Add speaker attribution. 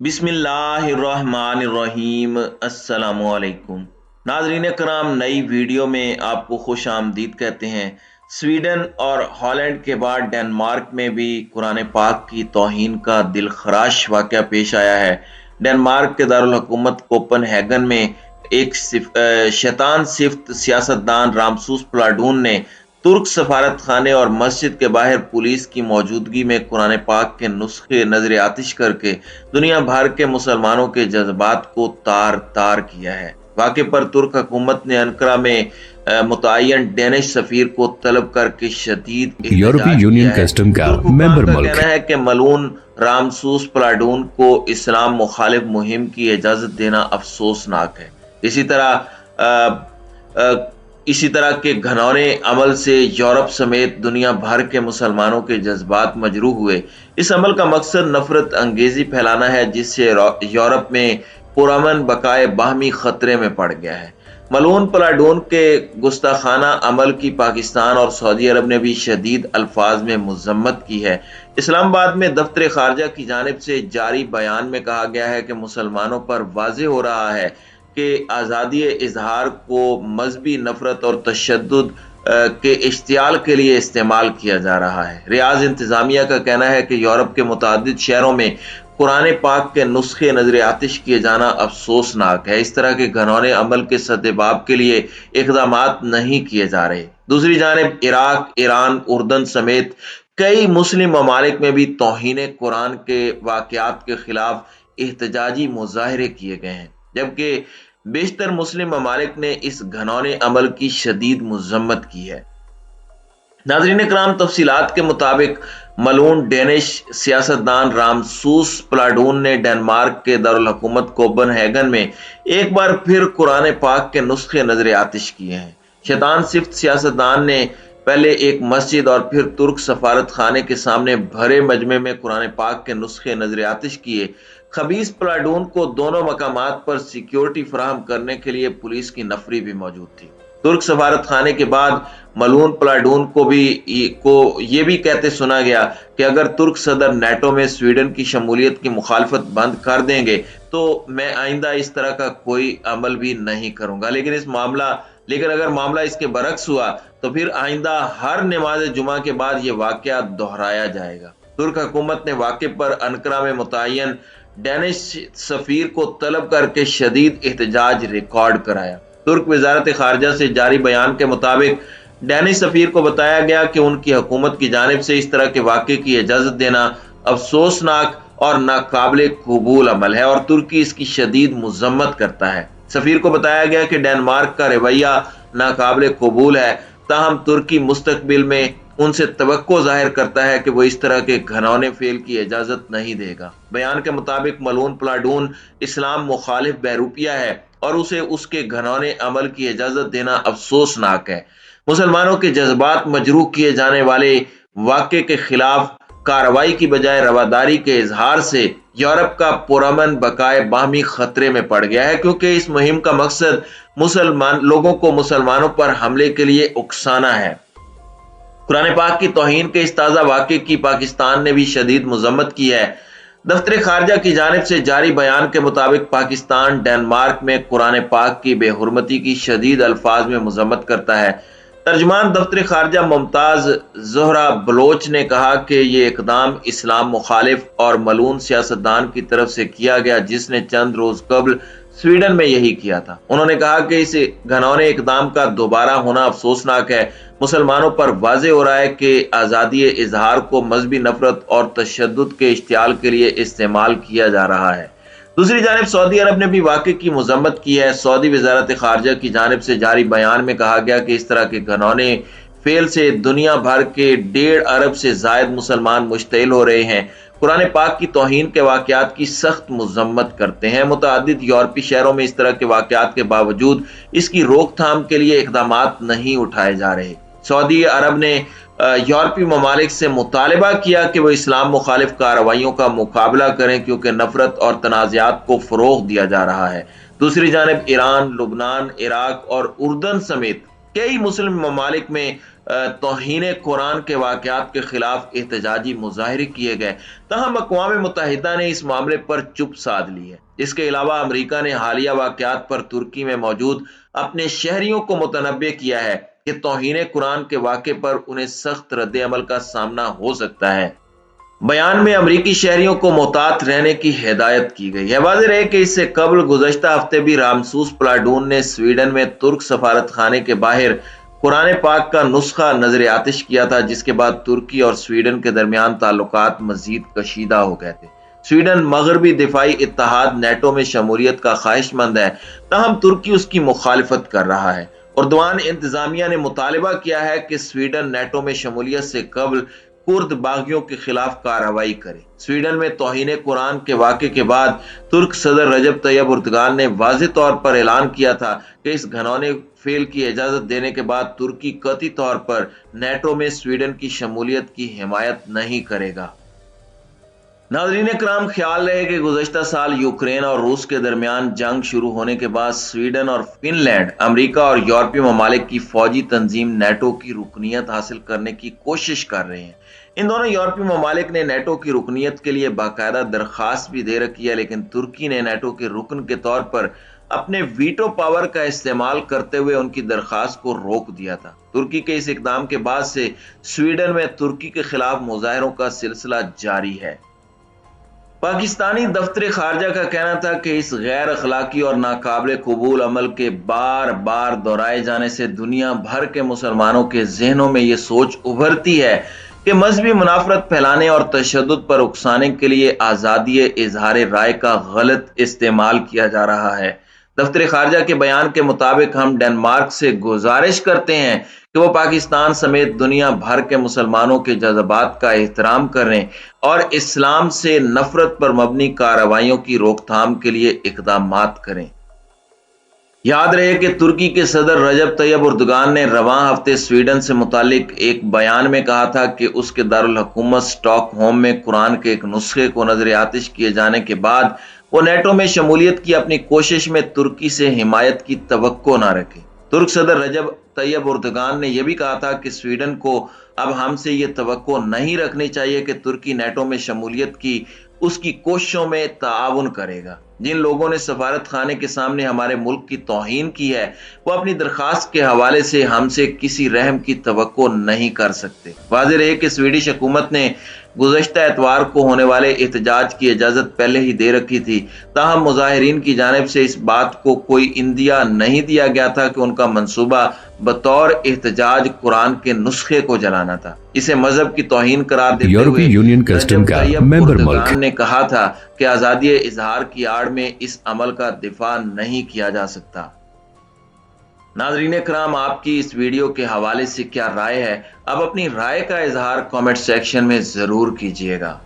Speaker 1: बिस्मिल्लाहिर्रहमानिर्रहीम। अस्सलामुअलैकुम नाज़रीन कराम, नई वीडियो में आपको खुश आमदीद कहते हैं। स्वीडन और हॉलैंड के बाद डेनमार्क में भी कुरान पाक की तौहीन का दिलखराश वाक़या पेश आया है। डेनमार्क के दारुल हुकूमत कोपनहेगन में एक शैतान सिफ्त सियासतदान रामसूस प्लाडून ने तुर्क सफारत खाने और मस्जिद के बाहर पुलिस की मौजूदगी में कुरान पाक के नुस्खे नजर आतिश करके दुनिया भर के मुसलमानों के जज्बात को तार तार किया है। वाक़े पर तुर्क हुकूमत ने अंकारा में मुतय्यन डेनिश सफीर को तलब करके शदीद
Speaker 2: यूरोपीय
Speaker 1: एहतजाज
Speaker 2: यूनियन
Speaker 1: किया है।
Speaker 2: कस्टम का
Speaker 1: तुर्क हुकाम
Speaker 2: मेंबर
Speaker 1: का
Speaker 2: मुल्क
Speaker 1: कहना है कि मलून रामसूस प्लाडून को इस्लाम मुखालिफ मुहिम की इजाजत देना अफसोसनाक है। इसी तरह के घनौने अमल से यूरोप समेत दुनिया भर के मुसलमानों के जज्बात मजरूह हुए। इस अमल का मकसद नफरत अंगेजी फैलाना है, जिससे यूरोप में पुरअमन बकाए बाहमी खतरे में पड़ गया है। मलून प्लाडून के गुस्ताखाना अमल की पाकिस्तान और सऊदी अरब ने भी शदीद अल्फाज में मजम्मत की है। इस्लामाबाद में दफ्तर खारजा की जानिब से जारी बयान में कहा गया है कि मुसलमानों पर वाज़ेह हो रहा है कि आज़ादी इजहार को मजहबी नफरत और तशद्दुद के इश्तियाल के लिए इस्तेमाल किया जा रहा है। रियाज इंतजामिया का कहना है कि यूरोप के मुतादिद शहरों में कुरान पाक के नुस्खे नजर आतिश किए जाना अफसोसनाक है। इस तरह के घनौने अमल के सद्देबाब के लिए इक़दामात नहीं किए जा रहे। दूसरी जानिब इराक, ईरान, उर्दन समेत कई मुस्लिम ममालिक में भी तौहीन कुरान के वाक़यात के खिलाफ एहतजाजी मुजाहरे किए गए हैं, जबकि बेशतर मुस्लिम ममालिक ने इस घनौने अमल की शदीद मजम्मत की है। नाज़रीन इकराम, तफसीलात के मुताबिक मलून डेनिश सियासतदान रामसूस प्लाडून ने डेनमार्क के दारुल हुकूमत कोपनहेगन में एक बार फिर कुरान पाक के नुस्खे नजर आतिश किए हैं। शैतान सिफ्त सियासतदान ने पहले एक मस्जिद और फिर तुर्क सफारत खाने के सामने भरे मजमे में कुरान पाक के नुस्खे नजर आतिश किए। खबीस प्लाडून को दोनों मकामात पर सिक्योरिटी फराहम करने के लिए पुलिस की नफरी भी मौजूद थी। तुर्क सफारत खाने के बाद मलून प्लाडून को ये भी कहते सुना गया कि अगर तुर्क सदर नेटो में स्वीडन की शमूलियत की मुखालफत बंद कर देंगे तो मैं आइंदा इस तरह का कोई अमल भी नहीं करूंगा। लेकिन अगर मामला इसके बरक्स हुआ तो फिर आइंदा हर नमाज जुमा के बाद ये वाकया दोहराया जाएगा। तुर्क हुकूमत ने वाक़े पर अंकारा में मुतय्यन डेनिश सफीर को तलब करके शदीद एहतजाज रिकॉर्ड कराया। तुर्क वजारत खारजा से जारी बयान के मुताबिक डेनिश सफीर को बताया गया कि उनकी हुकूमत की जानिब से इस तरह के वाक़े की इजाजत देना अफसोसनाक और नाकाबिल कबूल अमल है और तुर्की इसकी शदीद मजम्मत करता है। सफीर को बताया गया कि डेनमार्क का रवैया नाकाबिल कबूल है, ताहम तुर्की मुस्तकबिल में उनसे तवक्को जाहिर करता है कि वो इस तरह के घनौने फेल की इजाजत नहीं देगा। बयान के मुताबिक मलून प्लाडून इस्लाम मुखालिफ बहरूपिया है और उसे उसके घनौने अमल की इजाजत देना अफसोसनाक है। मुसलमानों के जज्बात मजरूह किए जाने वाले वाक़े के खिलाफ कार्रवाई की बजाय रवादारी के इजहार से यूरोप का पुरअमन बकाए बाहमी खतरे में पड़ गया है, क्योंकि इस मुहिम का मकसद लोगों को मुसलमानों पर हमले के लिए उकसाना है। कुरान पाक की तौहीन के इस ताज़ा वाक़े की पाकिस्तान ने भी शदीद मजम्मत की है। दफ्तर खारजा की जानिब से जारी बयान के मुताबिक पाकिस्तान डेनमार्क में कुरान पाक की बेहुरमती की शदीद अल्फाज में मजम्मत करता है। तर्जमान दफ्तर खारजा मुमताज ज़ोहरा बलोच ने कहा कि ये इकदाम इस्लाम मुखालिफ और मलून सियासतदान की तरफ से किया गया, जिसने चंद रोज कबल स्वीडन में यही किया था। उन्होंने कहा कि इस घनौने इकदाम का दोबारा होना अफसोसनाक है। मुसलमानों पर वाज़ेह हो रहा है कि आज़ादी इजहार को मजहबी नफरत और तशद्दुद के इश्तियाल के लिए इस्तेमाल किया जा रहा है। दूसरी जानिब सऊदी अरब ने भी वाक़े की मजम्मत की है। सऊदी वजारत खारजा की जानिब से जारी बयान में कहा गया कि इस तरह के घनौने फेल से दुनिया भर के 1.5 अरब से जायद मुसलमान मुश्तइल हो रहे हैं। कुरान पाक की तौहीन के वाक़यात की सख्त मजम्मत करते हैं। मुतअद्दिद यूरोपीय शहरों में इस तरह के वाक़यात के बावजूद इसकी रोकथाम के लिए इक़दामात नहीं उठाए जा रहे। सऊदी अरब ने यूरोपीय ममालिक से मुतालबा किया कि वो इस्लाम मुखालिफ कार्रवाइयों का मुकाबला करें, क्योंकि नफरत और तनाज़ात को फ़रोग़ दिया जा रहा है। दूसरी जानिब ईरान, लुबनान, इराक और उर्दन समेत कई मुस्लिम ममालिक में توہین قرآن کے واقعات کے خلاف احتجاجی مظاہرے کیے گئے، تاہم اقوام متحدہ نے اس معاملے پر چپ سادھ لی ہے۔ اس کے علاوہ امریکہ نے حالیہ واقعات پر ترکی میں موجود اپنے شہریوں کو متنبع کیا ہے کہ توہین قرآن کے واقعے پر انہیں سخت رد عمل کا سامنا ہو سکتا ہے۔ بیان میں امریکی شہریوں کو محتاط رہنے کی ہدایت کی گئی ہے۔ واضح رہے کہ اس سے قبل گزشتہ ہفتے بھی رامسوس پلاڈون نے سویڈن میں ترک سفارت خانے کے باہر قرآن پاک کا نسخہ نظر آتش کیا تھا، جس کے بعد ترکی اور سویڈن کے درمیان تعلقات مزید کشیدہ ہو گئے تھے۔ سویڈن مغربی دفاعی اتحاد نیٹو میں شمولیت کا خواہش مند ہے، تاہم ترکی اس کی مخالفت کر رہا ہے۔ اردوان انتظامیہ نے مطالبہ کیا ہے کہ سویڈن نیٹو میں شمولیت سے قبل کرد باغیوں کے خلاف کارروائی کرے۔ سویڈن میں توہین قرآن کے واقعے کے بعد ترک صدر رجب طیب اردگان نے واضح طور پر اعلان کیا تھا کہ اس گھنونے فعل کی اجازت دینے کے بعد ترکی قطعی طور پر نیٹو میں سویڈن کی شمولیت کی حمایت نہیں کرے گا۔ ناظرین کرام، خیال رہے کہ گزشتہ سال یوکرین اور روس کے درمیان جنگ شروع ہونے کے بعد سویڈن اور فن لینڈ امریکہ اور یورپی ممالک کی فوجی تنظیم نیٹو کی رکنیت حاصل کرنے کی کوشش کر رہے ہیں۔ ان دونوں یورپی ممالک نے نیٹو کی رکنیت کے لیے باقاعدہ درخواست بھی دے رکھی ہے، لیکن ترکی نے نیٹو کے رکن کے طور پر اپنے ویٹو پاور کا استعمال کرتے ہوئے ان کی درخواست کو روک دیا تھا۔ ترکی کے اس اقدام کے بعد سے سویڈن میں ترکی کے خلاف مظاہروں کا سلسلہ جاری ہے۔ پاکستانی دفتر خارجہ کا کہنا تھا کہ اس غیر اخلاقی اور ناقابل قبول عمل کے بار بار دہرائے جانے سے دنیا بھر کے مسلمانوں کے ذہنوں میں یہ سوچ ابھرتی ہے کہ مذہبی منافرت پھیلانے اور تشدد پر اکسانے کے لیے آزادی اظہار رائے کا غلط استعمال کیا جا رہا ہے۔ دفتر خارجہ کے بیان کے مطابق ہم ڈنمارک سے گزارش کرتے ہیں کہ وہ پاکستان سمیت دنیا بھر کے مسلمانوں کے جذبات کا احترام کریں اور اسلام سے نفرت پر مبنی کارروائیوں کی روک تھام کے لیے اقدامات کریں۔ یاد رہے کہ ترکی کے صدر رجب طیب اردگان نے رواں ہفتے سویڈن سے متعلق ایک بیان میں کہا تھا کہ اس کے دارالحکومت اسٹاک ہوم میں قرآن کے ایک نسخے کو نظر آتش کیے جانے کے بعد وہ نیٹو میں شمولیت کی اپنی کوشش میں ترکی سے حمایت کی توقع نہ رکھے۔ ترک صدر رجب طیب اردگان نے یہ بھی کہا تھا کہ سویڈن کو اب ہم سے یہ توقع نہیں رکھنی چاہیے کہ ترکی نیٹو میں شمولیت کی اس کی کوششوں میں تعاون کرے گا۔ جن لوگوں نے سفارت خانے کے سامنے ہمارے ملک کی توہین کی ہے، وہ اپنی درخواست کے حوالے سے ہم سے کسی رحم کی توقع نہیں کر سکتے۔ واضح رہے کہ سویڈش حکومت نے گزشتہ اتوار کو ہونے والے احتجاج کی اجازت پہلے ہی دے رکھی تھی، تاہم مظاہرین کی جانب سے اس بات کو کوئی اندیا نہیں دیا گیا تھا کہ ان کا منصوبہ بطور احتجاج قرآن کے نسخے کو جلانا تھا۔ اسے مذہب کی توہین قرار دیتے ہوئے
Speaker 2: یورپی کسٹم کا ممبر ملک
Speaker 1: نے کہا تھا کہ آزادی اظہار کی آڑ میں اس عمل کا دفاع نہیں کیا جا سکتا۔ ناظرین کرام، آپ کی اس ویڈیو کے حوالے سے کیا رائے ہے؟ آپ اپنی رائے کا اظہار کامنٹ سیکشن میں ضرور کیجیے گا۔